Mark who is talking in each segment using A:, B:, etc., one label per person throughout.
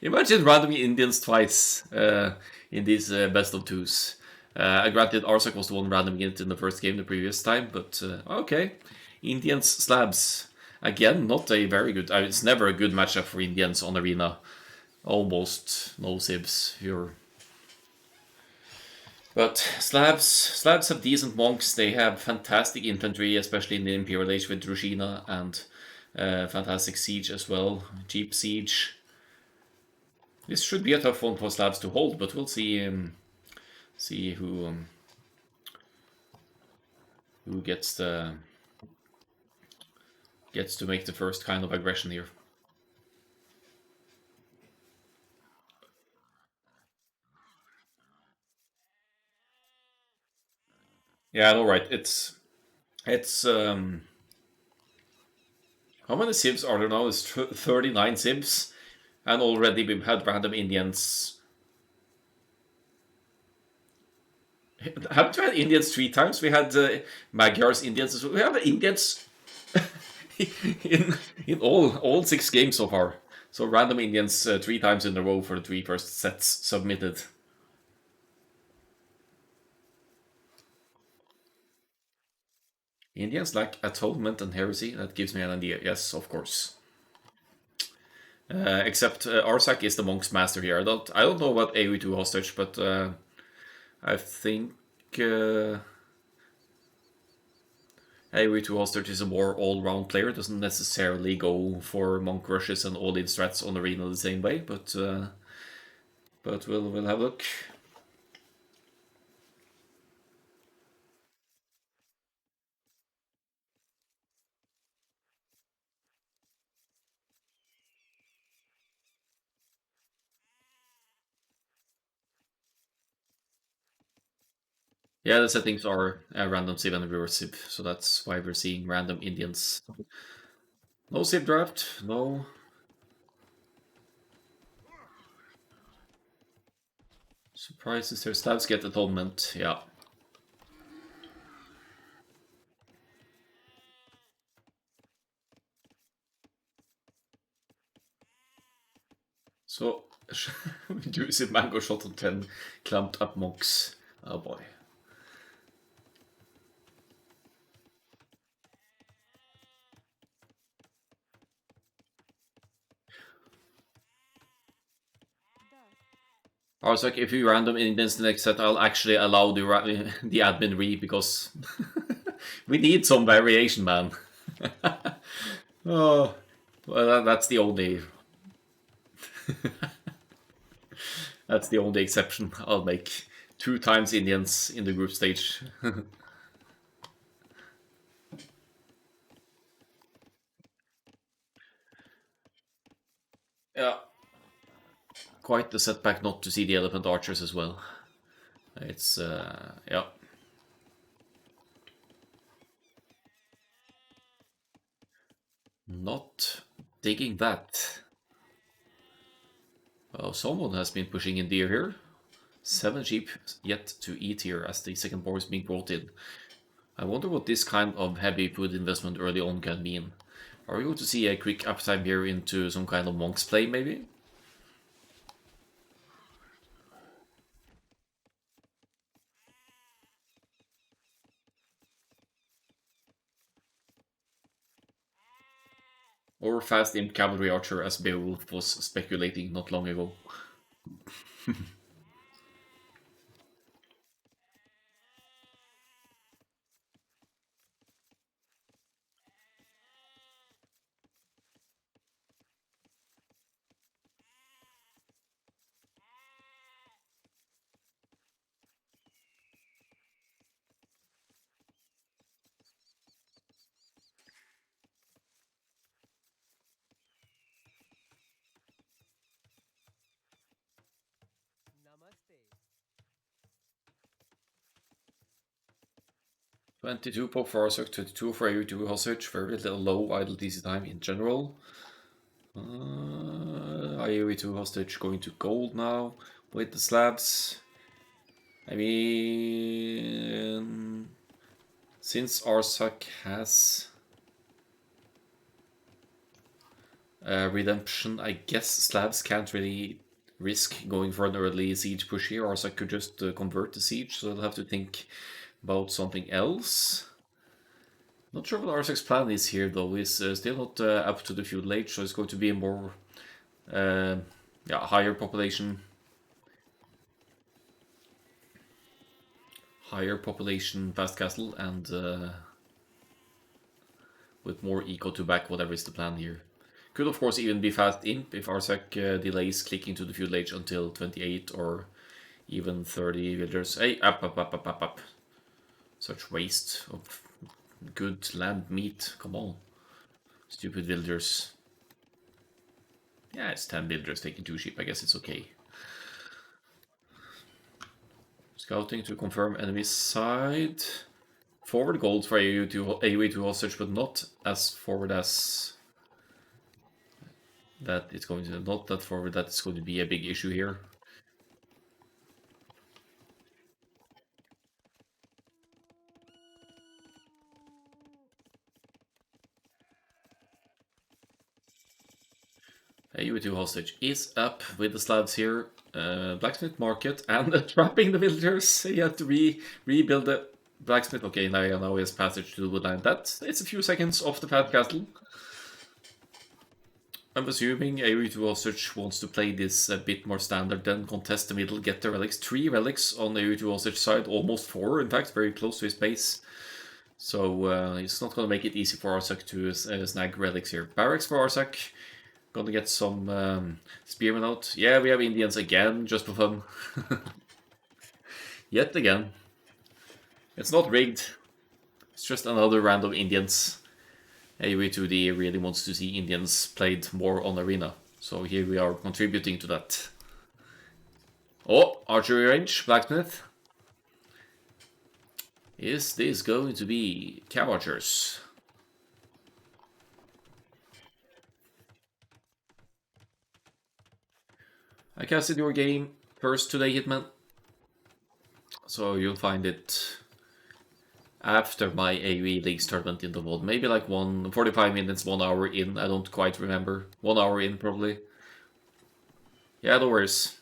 A: Imagine random Indians twice in these best of twos. Granted, Arzach was the one random it in the first game the previous time, but okay. Indians slabs. Again, not a very good. It's never a good matchup for Indians on Arena. Almost no sibs. But slabs have decent monks. They have fantastic infantry, especially in the Imperial Age with Drushina, and fantastic siege as well. Cheap siege. This should be a tough one for slabs to hold, but we'll see. See who gets to make the first kind of aggression here. Yeah, all right. It's how many sibs are there now? It's 39 sibs, and already we've had random Indians. Haven't we had Indians 3 times? We had Magyars, Indians as well. We have Indians in all 6 games so far. So random Indians 3 times in a row for the 3 first sets submitted. Indians like atonement and heresy. That gives me an idea. Yes, of course. Except Arzach is the monk's master here. I don't know about Aoe2hostage, but I think Aoe2hostage is a more all-round player. Doesn't necessarily go for monk rushes and all-in strats on arena the same way, but we'll have a look. Yeah, the settings are a random sib and a reverse sib, so that's why we're seeing random Indians. No sib draft, no. Surprises, their stabs get atonement, yeah. So, use mango shot on 10 clumped up monks. Oh boy. I was like, if you random Indians the next set, I'll actually allow the the admin re because we need some variation, man. Oh, well, that's the only exception I'll make. 2 times Indians in the group stage. Yeah, quite the setback not to see the elephant archers as well. It's yeah. Not digging that. Well, someone has been pushing in deer here. 7 sheep yet to eat here as the second boar is being brought in. I wonder what this kind of heavy food investment early on can mean. Are we going to see a quick uptime here into some kind of monk's play, maybe? Or fast imp cavalry archer as Beowulf was speculating not long ago. 22 pop for Arzach, 22 for Aoe2hostage, very little low idle DC time in general. Aoe2hostage going to gold now with the slabs. I mean, since Arzach has Redemption, I guess Slavs can't really risk going for an early siege push here, or so I could just convert the siege, so I'll have to think about something else. Not sure what Arzach's plan is here, though. He's still not up to the feudal age, so it's going to be a more uh, yeah, higher population fast castle, and with more eco to back whatever is the plan here. Could of course even be fast imp if Arzach delays clicking to the feudal age until 28 or even 30 villagers. Hey, up. Such waste of good land meat. Come on. Stupid villagers. Yeah, it's 10 villagers taking 2 sheep. I guess it's okay. Scouting to confirm enemy side. Forward gold for Aoe2hostage, but not as forward as that it's going to, not that forward that it's going to be a big issue here. Aoe2hostage is up with the Slavs here. Blacksmith market and trapping the villagers. You have to rebuild the blacksmith. Okay, now he has passage to the woodland. It's a few seconds off the fat castle. I'm assuming Aoe2hostage wants to play this a bit more standard, then contest the middle, get the relics. 3 relics on Aoe2hostage side, almost 4 in fact, very close to his base. So it's not going to make it easy for Arzach to snag relics here. Barracks for Arzach. Gonna get some spearmen out. Yeah, we have Indians again, just for fun. Yet again. It's not rigged. It's just another round of Indians. Aoe2D really wants to see Indians played more on Arena. So here we are contributing to that. Oh, archery range, blacksmith. Is this going to be cow archers? I casted your game first today, Hitman. So you'll find it after my AoE League tournament in the VOD. Maybe like 45 minutes, 1 hour in. I don't quite remember. 1 hour in, probably. Yeah, no worries.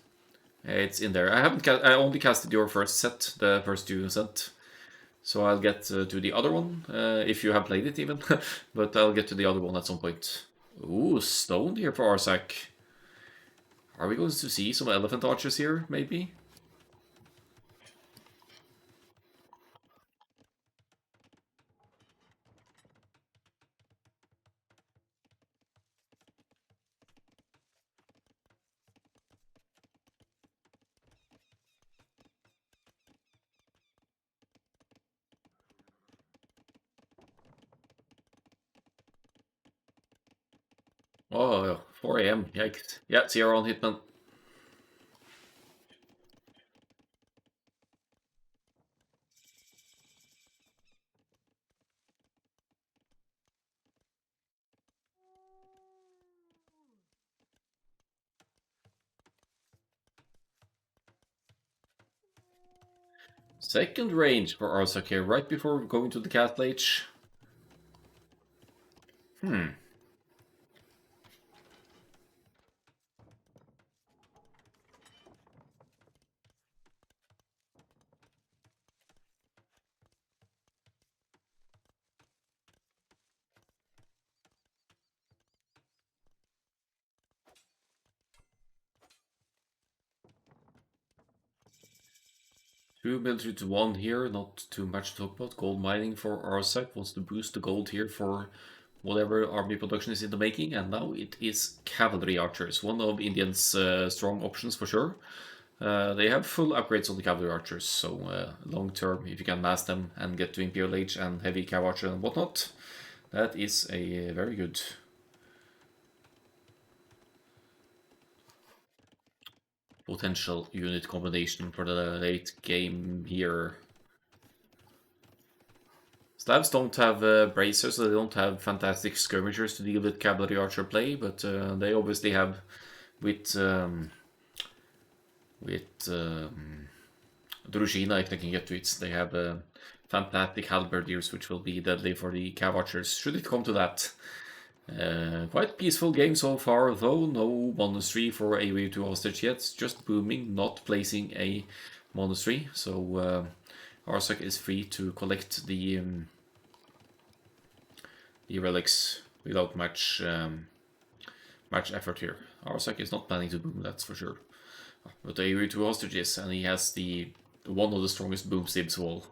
A: It's in there. I only casted your first set, the first you sent. So I'll get to the other one, if you have played it even. But I'll get to the other one at some point. Ooh, stone here for Arzach. Are we going to see some elephant archers here, maybe? Oh, 4 AM, yikes. Yeah, see you around, Hitman. Second range for Arzach here, right before going to the Castle Age. 2 military to 1 here, not too much to talk about. Gold mining for Arzach, wants to boost the gold here for whatever army production is in the making, and now it is cavalry archers, one of Indians' strong options for sure. They have full upgrades on the cavalry archers, so long term, if you can mass them and get to Imperial Age and heavy cav archer and whatnot, that is a very good potential unit combination for the late game here. Slavs don't have bracers, so they don't have fantastic skirmishers to deal with cavalry archer play, but they obviously have with Druzhina, if they can get to it, they have fantastic halberdiers, which will be deadly for the cav archers, should it come to that. Quite peaceful game so far, though no monastery for Aoe2hostage yet. Just booming, not placing a monastery. So Arzach is free to collect the relics without much effort here. Arzach is not planning to boom, that's for sure. But Aoe2hostage is, and he has the one of the strongest boom sibs of all.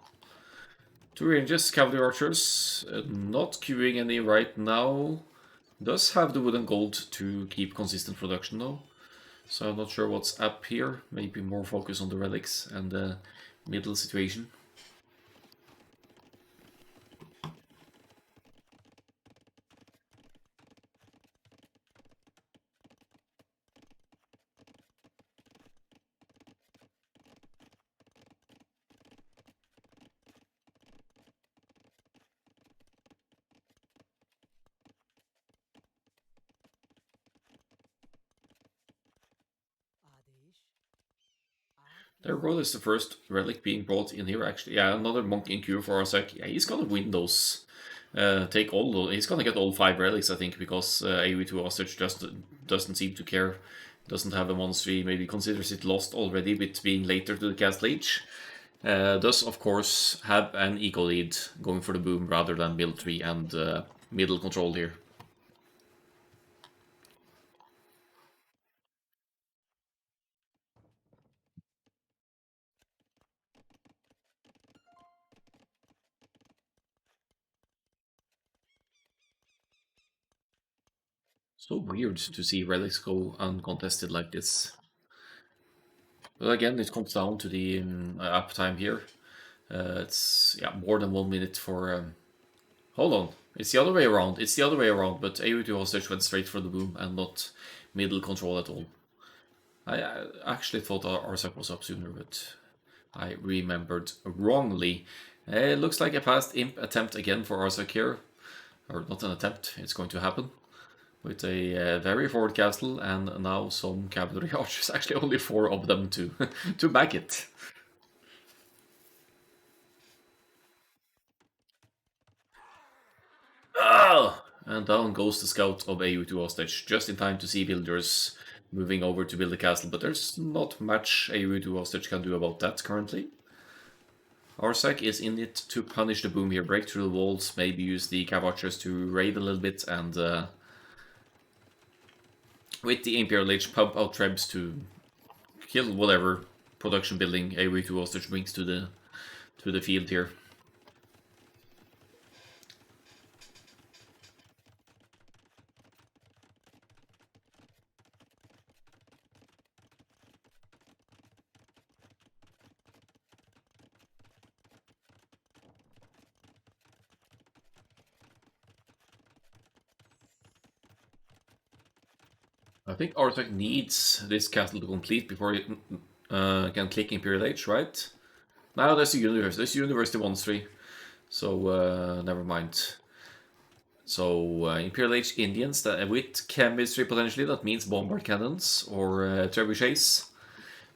A: Two ranges, cavalry archers, not queuing any right now. Does have the wood and gold to keep consistent production though. So I'm not sure what's up here. Maybe more focus on the relics and the middle situation. Their role is the first relic being brought in here actually. Yeah, another monk in queue for Arzach. Yeah, he's gonna win those. Take all he's gonna get all 5 relics I think because Aoe2hostage just doesn't seem to care. Doesn't have a monastery, maybe considers it lost already with being later to the castle age. Does of course have an eco lead going for the boom rather than military and middle control here. So weird to see relics go uncontested like this. But again, it comes down to the uptime here. It's yeah more than 1 minute for. Hold on, it's the other way around. It's the other way around. But Aoe2hostage went straight for the boom and not middle control at all. I actually thought Arzach was up sooner, but I remembered wrongly. It looks like a past imp attempt again for Arzach here. Or not an attempt, it's going to happen. With a very forward castle and now some cavalry archers. Actually only 4 of them to, to back it. Oh! And down goes the scout of Aoe2hostage, just in time to see villagers moving over to build a castle, but there's not much Aoe2hostage can do about that currently. Arzach is in it to punish the boom here, break through the walls, maybe use the cav archers to raid a little bit, and with the Imperial Age pump out trebs to kill whatever production building Aoe2hostage brings to the field here. I think Arzach needs this castle to complete before it can click Imperial Age, right? Now there's the universe. There's University Monastery. So never mind. So Imperial Age Indians with chemistry potentially, that means bombard cannons or trebuchets.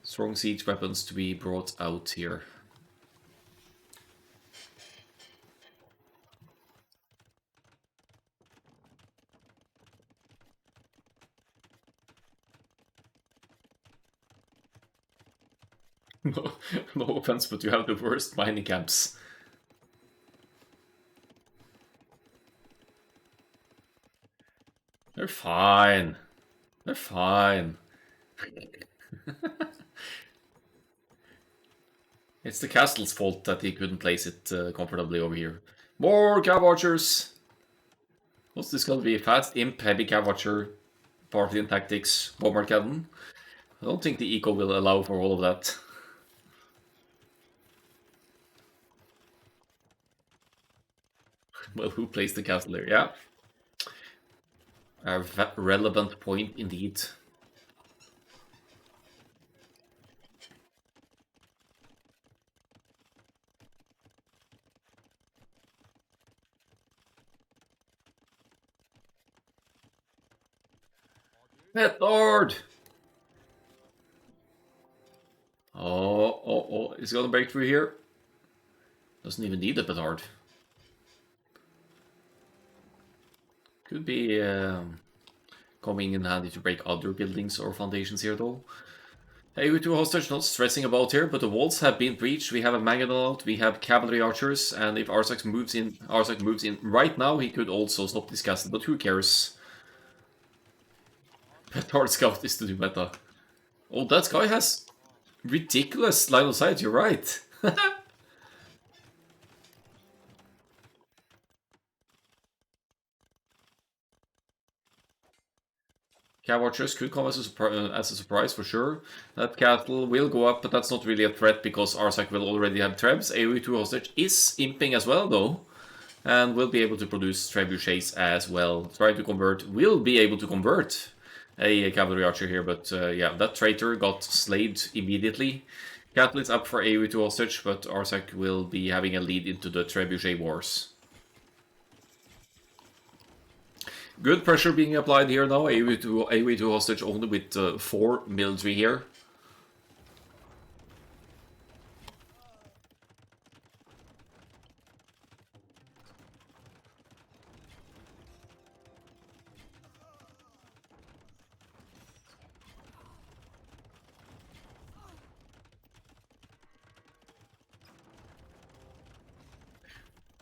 A: Strong siege weapons to be brought out here. No, no offense, but you have the worst mining camps. They're fine. They're fine. It's the castle's fault that he couldn't place it comfortably over here. More cav archers! What's this gonna be? Fast imp, heavy cav archer, party and tactics, bomber cannon? I don't think the eco will allow for all of that. Well, who placed the castle there? Yeah. A relevant point indeed. Pet Lord! Oh, is he gonna break through here? Doesn't even need a petard. Could be coming in handy to break other buildings or foundations here, though. Aoe2hostage not stressing about here, but the walls have been breached. We have a mangonel out, we have cavalry archers, and if Arzach moves in right now, he could also stop this castle, but who cares? Petard Scout is the new meta. Oh, that guy has ridiculous line of sight, you're right. Cav archers could come as a surprise for sure. That castle will go up, but that's not really a threat because Arzach will already have trebs. Aoe2hostage is imping as well though, and will be able to produce trebuchets as well. Try to convert, will be able to convert a cavalry archer here, but yeah, that traitor got slayed immediately. Castle is up for Aoe2hostage, but Arzach will be having a lead into the trebuchet wars. Good pressure being applied here now. Aoe2hostage only with 4 military here.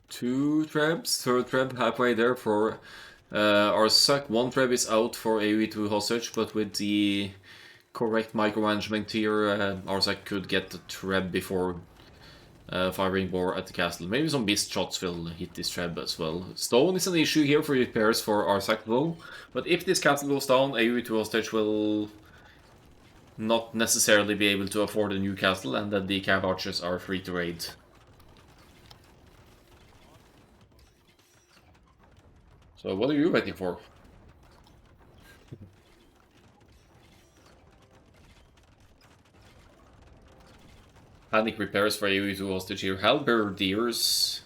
A: Two trebs, third treb halfway there for Arzach. One treb is out for Aoe2hostage, but with the correct micromanagement here, Arzach could get the treb before firing more at the castle. Maybe some beast shots will hit this treb as well. Stone is an issue here for repairs for Arzach though, but if this castle goes down, Aoe2hostage will not necessarily be able to afford a new castle, and then the cav archers are free to raid. So what are you waiting for? Panic repairs for Aoe2hostage here. Halberdiers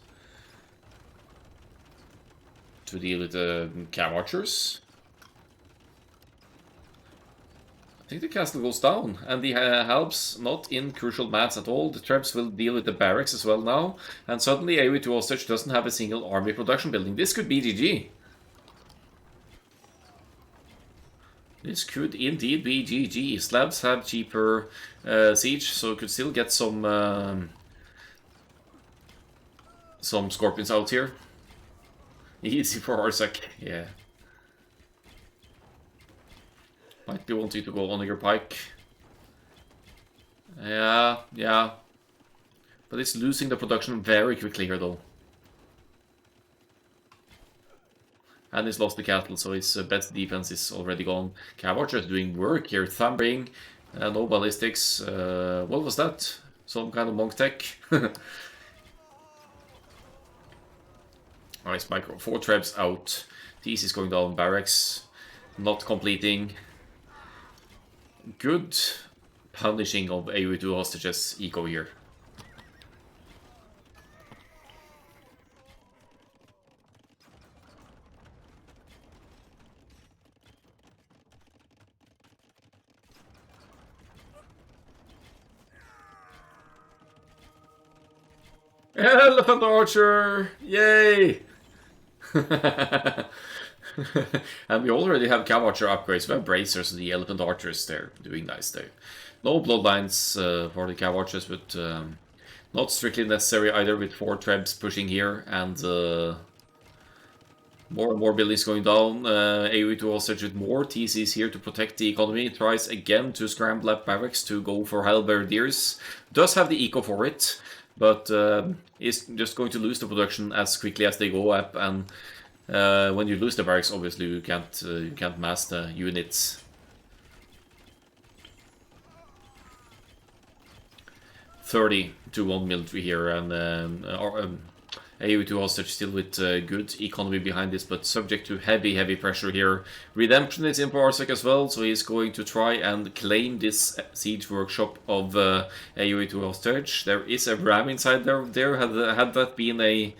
A: to deal with the cav archers. I think the castle goes down, and the halbs not in crucial mats at all. The trebs will deal with the barracks as well now, and suddenly Aoe2hostage doesn't have a single army production building. This could be GG. This could indeed be GG. Slabs have cheaper siege, so could still get some scorpions out here. Easy for Arzach, yeah. Might be wanting to go on your pike. Yeah. But it's losing the production very quickly here though. And he's lost the castle, so his best defense is already gone. Cav archer is doing work here. Thumbing, no ballistics. What was that? Some kind of monk tech? Nice micro. 4 trebs out. TC is going down. Barracks not completing. Good punishing of Aoe2hostage's eco here. Elephant archer! Yay! And we already have cav archer upgrades. We have bracers and the elephant archers there, doing nice there. No bloodlines for the cav archers, but not strictly necessary either with 4 trebs pushing here and more and more buildings going down. Aoe2hostage with more TCs here to protect the economy. Tries again to scramble up barracks to go for halberdiers. Does have the eco for it, but is just going to lose the production as quickly as they go up, and when you lose the barracks, obviously you can't mass the units. $30 to 1 military here, and Aoe2hostage still with good economy behind this, but subject to heavy pressure here. Redemption is in for Arzach as well, so he's going to try and claim this siege workshop of Aoe2hostage. There is a ram inside there. Had that been a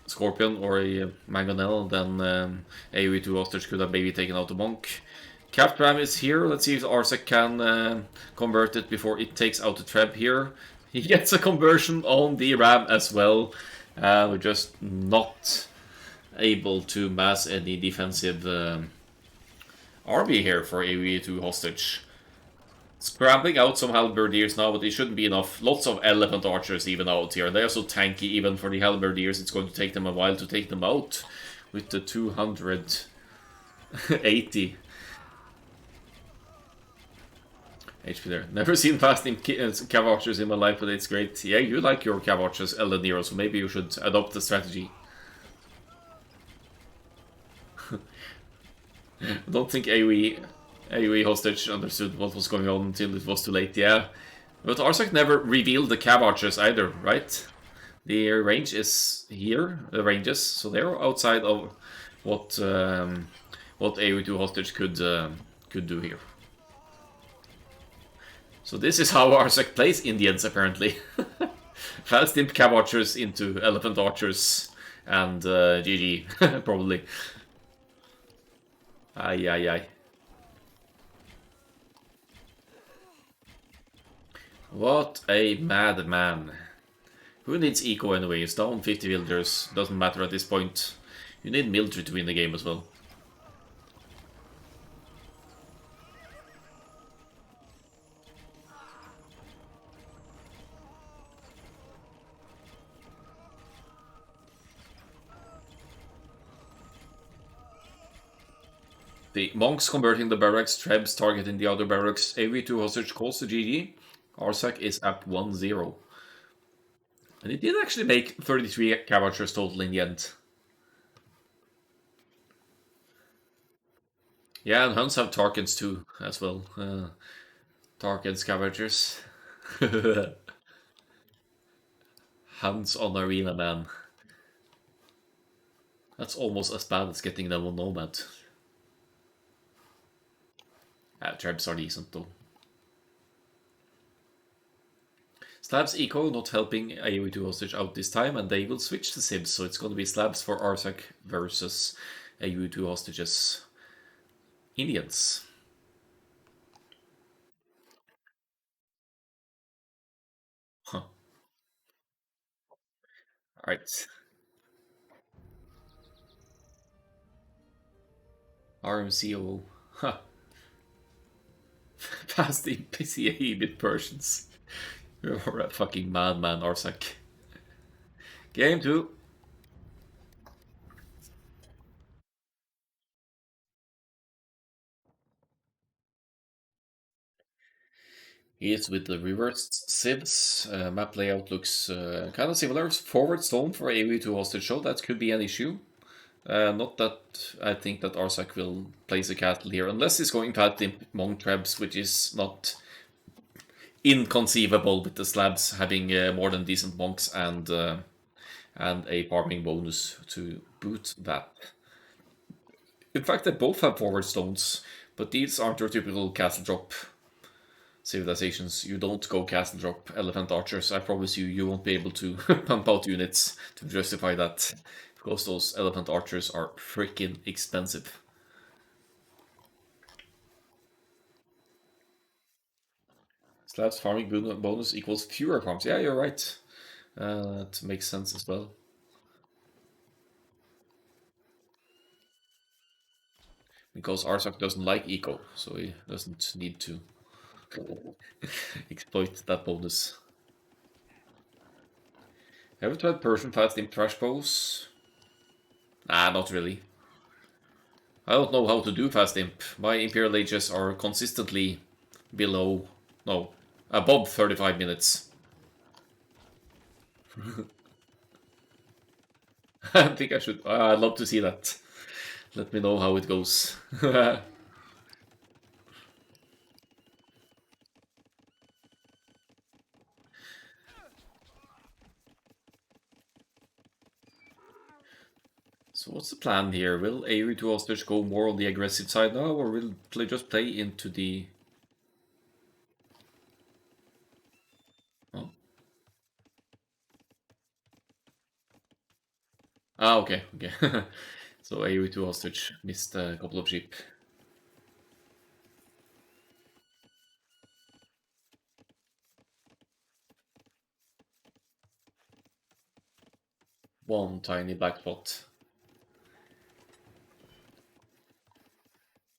A: scorpion or a mangonel, then Aoe2hostage could have maybe taken out the monk. Capped ram is here. Let's see if Arzach can convert it before it takes out the treb here. He gets a conversion on the ram as well. We're just not able to mass any defensive army here for Aoe2hostage. Scrambling out some halberdiers now, but it shouldn't be enough. Lots of elephant archers even out here. They are so tanky even for the halberdiers. It's going to take them a while to take them out with the 280 HP there. Never seen fast in cav archers in my life, but it's great. Yeah, you like your cav archers, Eleniro, so maybe you should adopt the strategy. I don't think AoE hostage understood what was going on until it was too late, yeah. But Arzach never revealed the cav archers either, right? Their range is here, the ranges, so they're outside of what Aoe2hostage could do here. So this is how Arzach plays Indians, apparently. Fast imp cav archers into elephant archers and GG, probably. Ay, ay, ay. What a madman. Who needs eco anyway? It's down 50 villagers. Doesn't matter at this point. You need military to win the game as well. The monks converting the barracks, trebs targeting the other barracks, Aoe2hostage calls the GG. Arzach is at 1-0. And it did actually make 33 cav archers total in the end. Yeah, and Huns have Tarkans too, as well. Tarkans cav archers. Huns on Arena, man. That's almost as bad as getting them on Nomad. Trebs are decent though. Slabs eco not helping Aoe2hostage out this time, and they will switch to Sibs, so it's going to be Slabs for Arzach versus Aoe2hostage's Indians. Huh. Alright. RMCO. Huh. Past the PCA bit Persians. You're a fucking madman, Arzach. Game 2. Is with the reversed sibs. Map layout looks kind of similar. Forward stone for Aoe2hostage, so that could be an issue. Not that I think that Arzach will place a castle here, unless he's going past the Monk Trebs, which is not inconceivable with the slabs having more than decent monks and a farming bonus to boot that. In fact, they both have forward stones, but these aren't your typical castle drop civilizations. You don't go castle drop elephant archers. I promise you, you won't be able to pump out units to justify that, because those elephant archers are freaking expensive. Slabs farming bonus equals fewer farms. Yeah, you're right. That makes sense as well. Because Arzach doesn't like eco, so he doesn't need to exploit that bonus. Ever tried Persian fast imp trash bows? Nah, not really. I don't know how to do fast imp. My Imperial Ages are consistently below, no, above 35 minutes. I think I should. I'd love to see that. Let me know how it goes. So what's the plan here? Will Aoe2hostage go more on the aggressive side now, or will just play into the... Oh. Ah, okay, okay. So Aoe2hostage missed a couple of sheep. One tiny black spot.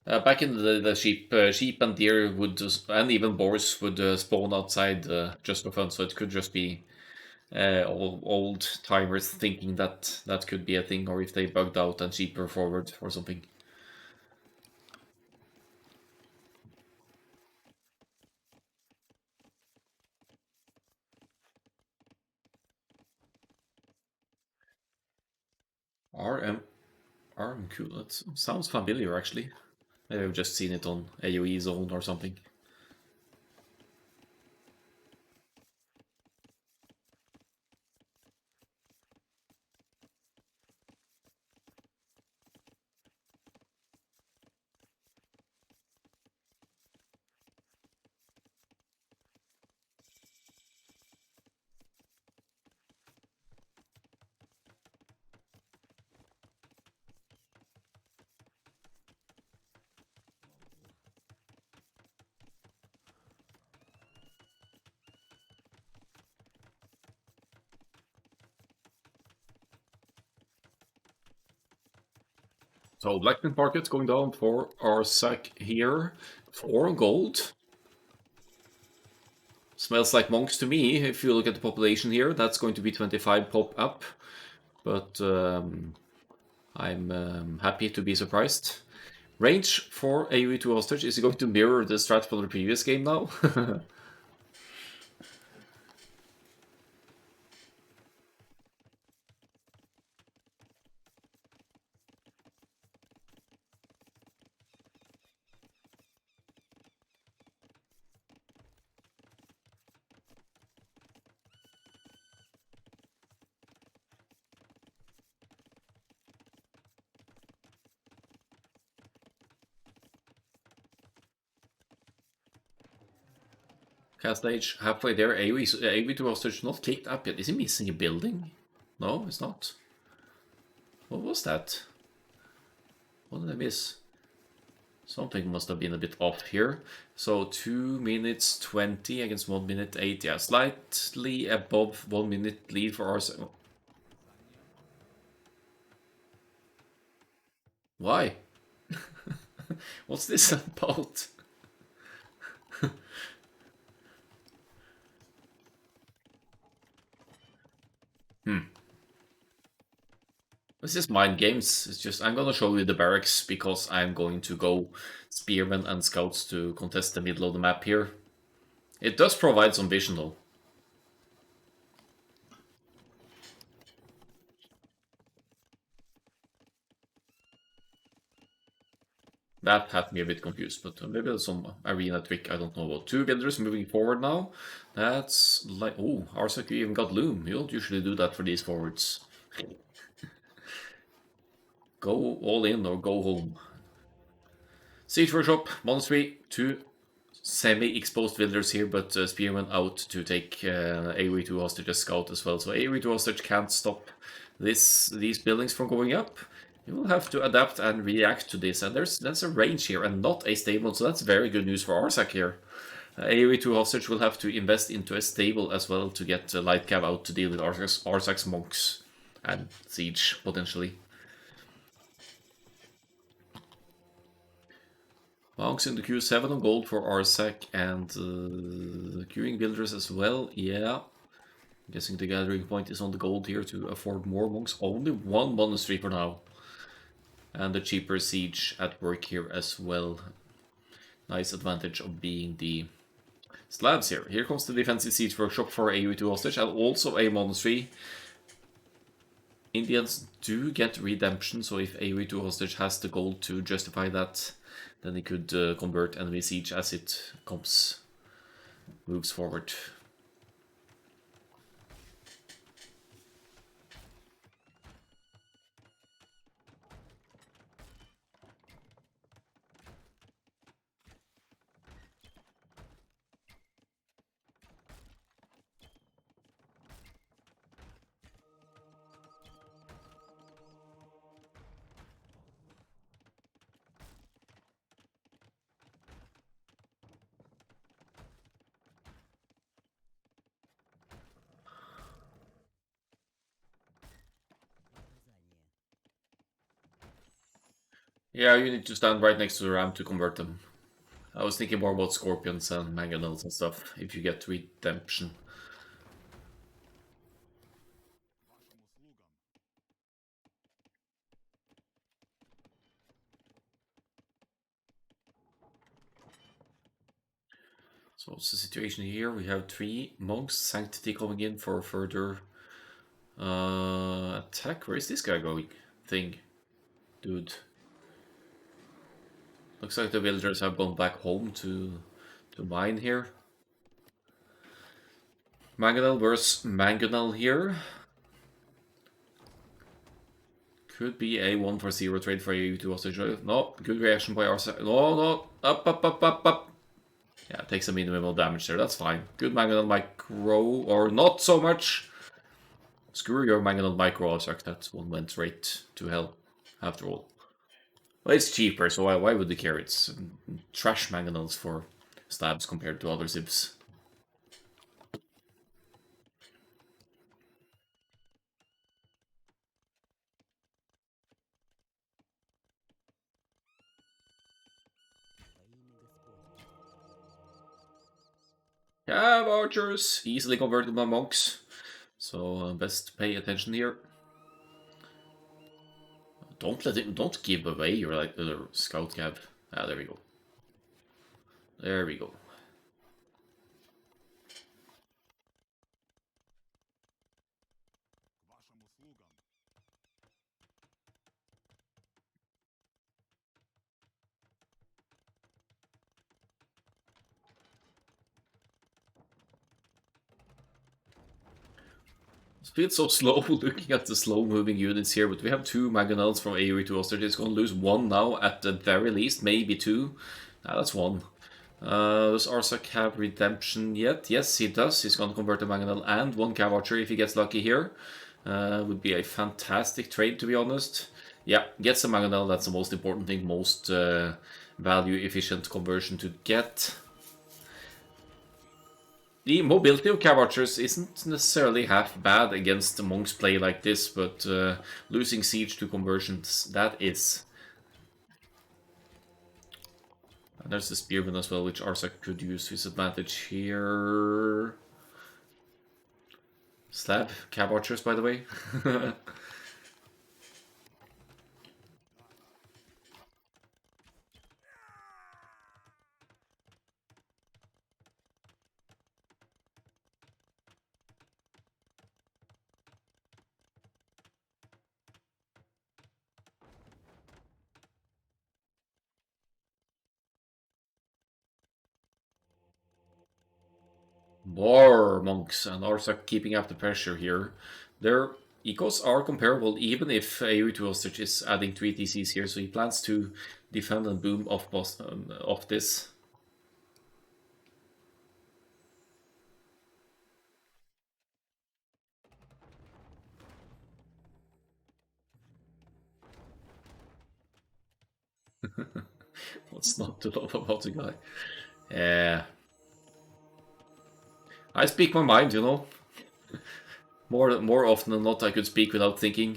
A: Back in the sheep and deer would and even boars would spawn outside just for fun. So it could just be old timers thinking that that could be a thing, or if they bugged out and sheep were forward or something. RM RM cool. That sounds familiar actually. Maybe I've just seen it on AoE Zone or something. So Blackman Market going down for Arzach here. 4 gold. Smells like monks to me. If you look at the population here, that's going to be 25 pop up. But I'm happy to be surprised. Range for Aoe2hostage, is it going to mirror the strat from the previous game now? Cast age halfway there. Aoe2hostage not clicked up yet. Is he missing a building? No, it's not. What was that? What did I miss? Something must have been a bit off here. So 2 minutes 20 against 1 minute 8. Yeah, slightly above 1 minute lead for ours. Why? What's this about? This is mind games. It's just I'm gonna show you the barracks because I'm going to go spearmen and scouts to contest the middle of the map here. It does provide some vision though. That had me a bit confused, but maybe there's some arena trick I don't know about. 2 builders moving forward now. That's like, oh, Arzach even got loom. You don't usually do that for these forwards. Go all in or go home. Siege workshop, monastery, 2 semi-exposed villagers here, but spearmen out to take Aoe2hostage as scout as well. So Aoe2hostage can't stop these buildings from going up. You will have to adapt and react to this, and that's a range here and not a stable, so that's very good news for Arzach here. Aoe2hostage will have to invest into a stable as well to get light cav out to deal with Arzach's monks and siege potentially. Monks in the queue, 7 on gold for Arzach and queuing builders as well. Yeah, guessing the gathering point is on the gold here to afford more monks. Only 1 monastery for now. And the cheaper siege at work here as well. Nice advantage of being the slabs here. Here comes the defensive siege workshop for Aoe2hostage and also a monastery. Indians do get redemption, so if Aoe2hostage has the gold to justify that, then he could convert enemy siege as it moves forward. Yeah, you need to stand right next to the ram to convert them. I was thinking more about scorpions and mangonels and stuff, if you get redemption. So what's the situation here? We have 3 monks, sanctity coming in for further attack. Where is this guy going? Thing. Dude. Looks like the villagers have gone back home to mine here. Mangonel versus Mangonel here. Could be a 1 for 0 trade for Aoe2hostage. No, good reaction by Arzach. No, no, up. Yeah, it takes a minimum of damage there, that's fine. Good Mangonel micro, or not so much. Screw your Mangonel micro, Arzach, that one went straight to hell, after all. Well, it's cheaper, so why would they care? It's trash Mangonels for stabs compared to other zips. Yeah, archers, easily converted by monks. So best pay attention here. Don't give away your scout cab. Ah, there we go. There we go. It feels so slow looking at the slow moving units here, but we have 2 Mangonels from Aoe2hostage. It's going to lose 1 now at the very least, maybe 2. That's 1. Does Arzach have redemption yet? Yes, he does. He's going to convert a Mangonel and 1 Cav Archer if he gets lucky here. Would be a fantastic trade, to be honest. Yeah, gets a Mangonel. That's the most important thing, most value efficient conversion to get. The mobility of Cav Archers isn't necessarily half bad against the monks play like this, but losing siege to conversions, that is. And there's the Spearman as well, which Arzach could use his advantage here. Slab Cav Archers, by the way. More monks, and Arzach keeping up the pressure here. Their ecos are comparable, even if Aoe2hostage is adding 3 TCs here, so he plans to defend and boom off this. What's not to love about the guy? Yeah. I speak my mind, you know. More often than not, I could speak without thinking.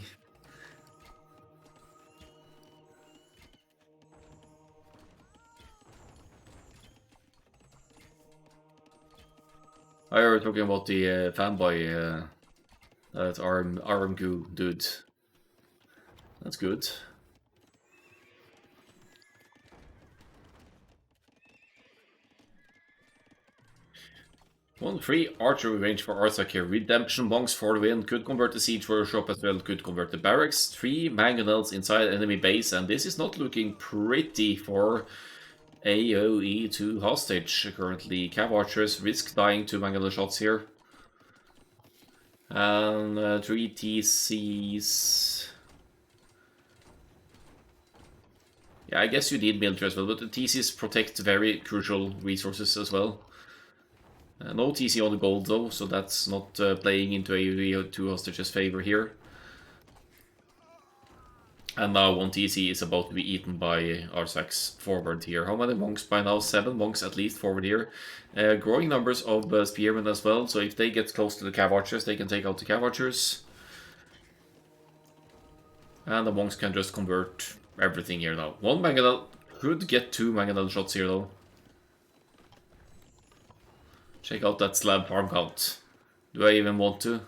A: I heard talking about the fanboy, that arm goo dude. That's good. One free archery range for Arzach here. Redemption monks for the win. Could convert the siege workshop as well. Could convert the barracks. 3 mangonels inside enemy base, and this is not looking pretty for Aoe2hostage currently. Cav archers risk dying to mangonel shots here. And 3 TCs. Yeah, I guess you need military as well, but the TCs protect very crucial resources as well. No TC on the gold though, so that's not playing into Aoe2hostage's favor here. And now 1 TC is about to be eaten by Arzach's forward here. How many monks by now? 7 monks at least forward here. Growing numbers of spearmen as well, so if they get close to the Cav Archers, they can take out the Cav Archers. And the monks can just convert everything here now. One mangonel could get 2 mangonel shots here though. Check out that slab farm count. Do I even want to?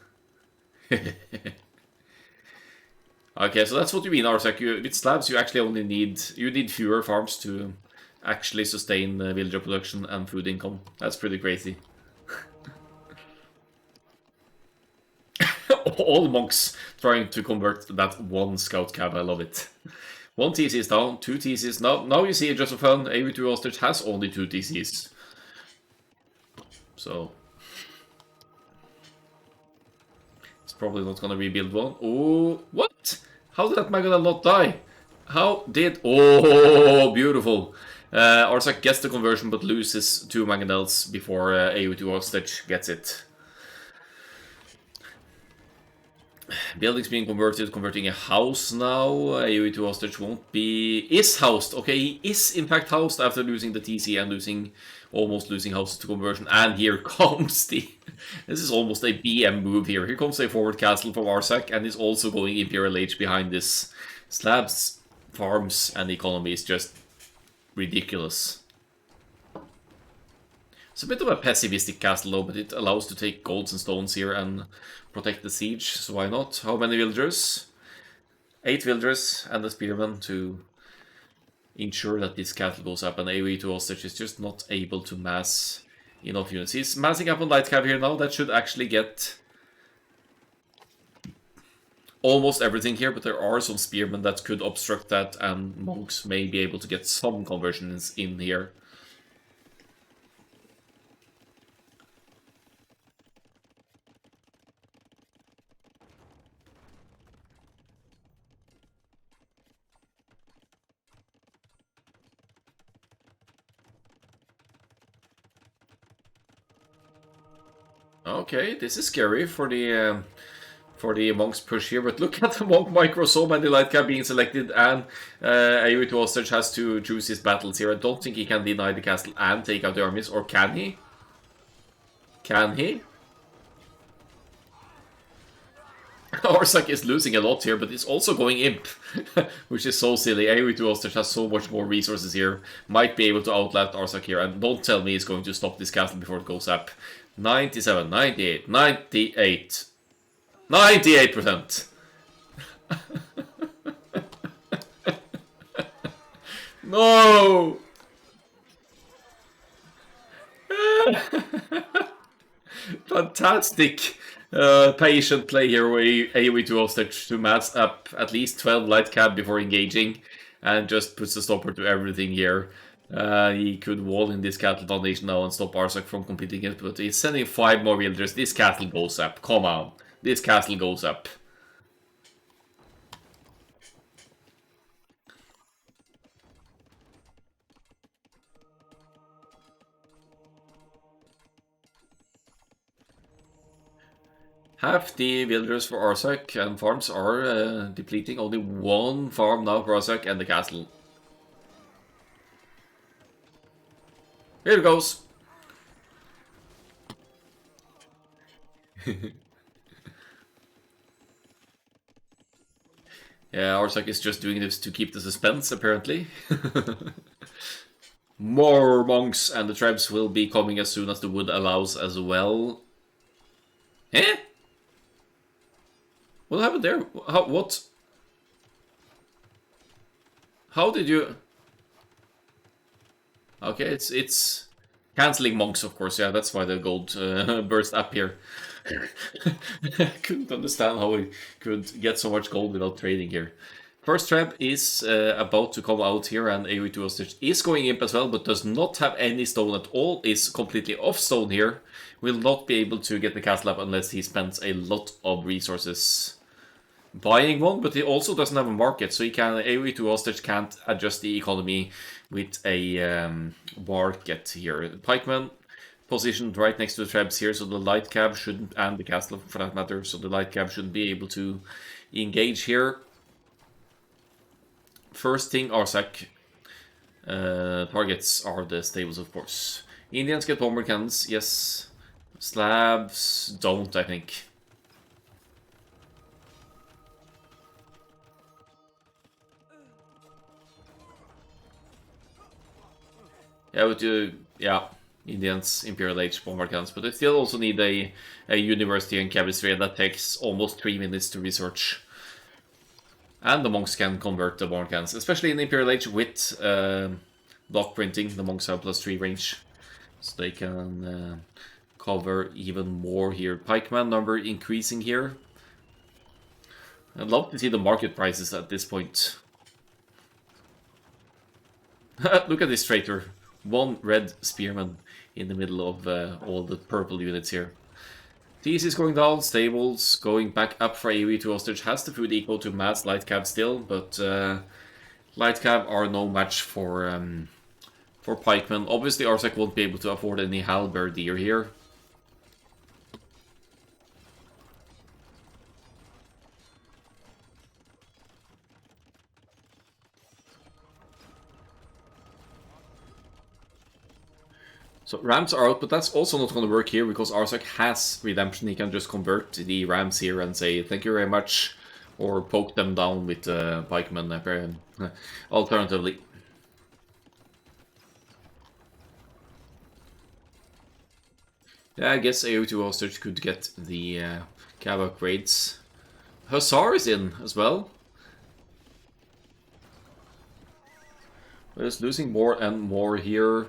A: Okay, so that's what you mean, Arzach. With slabs, you actually only need fewer farms to actually sustain villager production and food income. That's pretty crazy. All monks trying to convert that one scout cab. I love it. 1 TC is down, 2 TCs. Now you see, just for fun, Aoe2hostage has only 2 TCs. So it's probably not gonna rebuild one. Oh, what? How did that Magana not die? How did... Oh, beautiful. Arzach gets the conversion but loses 2 mangonels before Aoe2hostage gets it. Buildings being converted, converting a house now. Aoe2hostage won't be... Is housed. Okay, he is in fact housed after losing the TC and almost losing houses to conversion. And here comes the... This is almost a BM move here. Here comes a forward castle from Arzach, and is also going Imperial Age behind this. Slabs, farms, and economy is just ridiculous. It's a bit of a pessimistic castle though, but it allows to take golds and stones here and protect the siege, so why not? How many villagers? 8 villagers and a spearman to ensure that this castle goes up, and Aoe2hostage is just not able to mass enough units. He's massing up on light cab here now. That should actually get almost everything here, but there are some spearmen that could obstruct that, and monks may be able to get some conversions in here. Okay, this is scary for the monk's push here, but look at the monk micro, so many light cab being selected, and Aoe2hostage has to choose his battles here. I don't think he can deny the castle and take out the armies, or can he? Can he? Arzach is losing a lot here, but it's also going imp, which is so silly. Aoe2hostage has so much more resources here, might be able to outlast Arzach here, and don't tell me he's going to stop this castle before it goes up. 97, 98, 98, 98%. No! Fantastic patient play here with Aoe2hostage to mass up at least 12 light cab before engaging, and just puts a stopper to everything here. He could wall in this castle foundation now and stop Arzach from completing it, but he's sending 5 more villagers. This castle goes up. Come on. This castle goes up. Half the villagers for Arzach and farms are depleting. Only 1 farm now for Arzach and the castle. Here it goes. Yeah, Arzach is just doing this to keep the suspense, apparently. More monks, and the trebs will be coming as soon as the wood allows as well. Eh? What happened there? How, what? How did you... Okay, it's cancelling monks, of course. Yeah, that's why the gold burst up here. I couldn't understand how we could get so much gold without trading here. First trap is about to come out here, and Aoe2hostage is going imp as well, but does not have any stone at all. Is completely off stone here. Will not be able to get the castle up unless he spends a lot of resources buying one, but he also doesn't have a market, so Aoe2hostage can't adjust the economy with a market here. Pikeman positioned right next to the trebs here, so the light cab shouldn't, and the castle for that matter, so the light cab shouldn't be able to engage here. First thing Arzach targets are the stables, of course. Indians get bomber cannons, yes. Slabs don't, I think. Yeah, but yeah, Indians, Imperial Age bombard cannons, but they still also need a university in chemistry, and that takes almost 3 minutes to research. And the monks can convert the bombard cannons, especially in Imperial Age with block printing. The monks have +3 range, so they can cover even more here. Pikeman number increasing here. I'd love to see the market prices at this point. Look at this traitor. One red spearman in the middle of all the purple units here. TC is going down, stables going back up for Aoe2hostage. Has the food equal to mass light cav still, but light cav are no match for pikemen. Obviously Arzach won't be able to afford any halberdier here. So rams are out, but that's also not going to work here because Arzach has redemption. He can just convert the rams here and say thank you very much, or poke them down with pikemen alternatively. Yeah, I guess Aoe2hostage could get the cav upgrades. Hussar is in as well. But it's losing more and more here.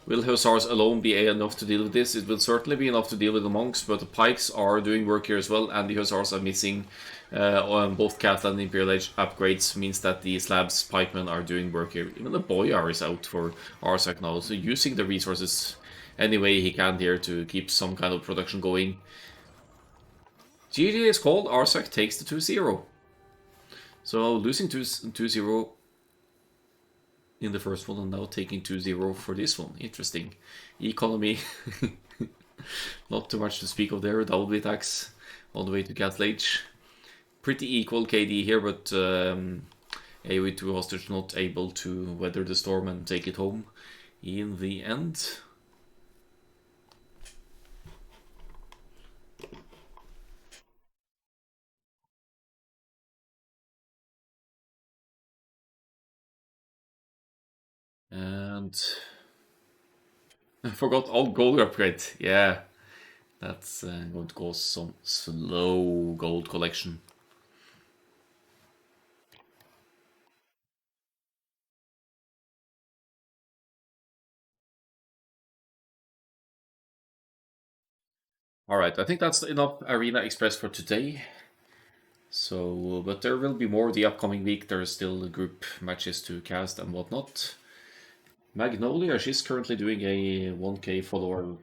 A: Will Hussars alone be enough to deal with this? It will certainly be enough to deal with the monks, but the pikes are doing work here as well, and the Hussars are missing on both Cat and Imperial Age upgrades, means that the slabs pikemen are doing work here. Even the Boyar is out for Arzach now, so using the resources any way he can here to keep some kind of production going. GG is called, Arzach takes the 2-0. So losing 2-0 in the first one and now taking 2-0 for this one. Interesting. Economy. Not too much to speak of there. Double attacks all the way to Castle Age. Pretty equal KD here, but Aoe2hostage not able to weather the storm and take it home in the end. And I forgot gold upgrade. Yeah, that's going to cause some slow gold collection. Alright, I think that's enough Arena Express for today. So, but there will be more the upcoming week. There's still group matches to cast and whatnot. Magnolia, she's currently doing a 1k follower,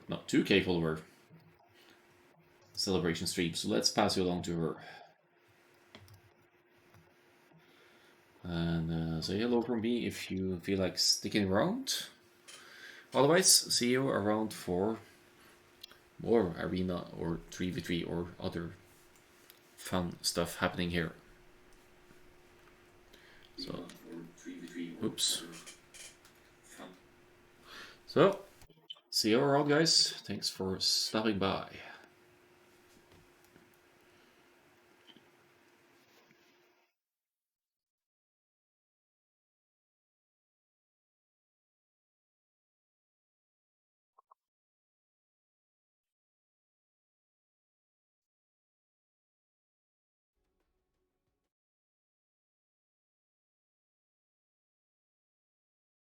A: not 2k follower celebration stream. So let's pass you along to her. And say hello from me if you feel like sticking around. Otherwise, see you around for more Arena or 3v3 or other fun stuff happening here. So, oops. So, see you around, guys. Thanks for stopping by.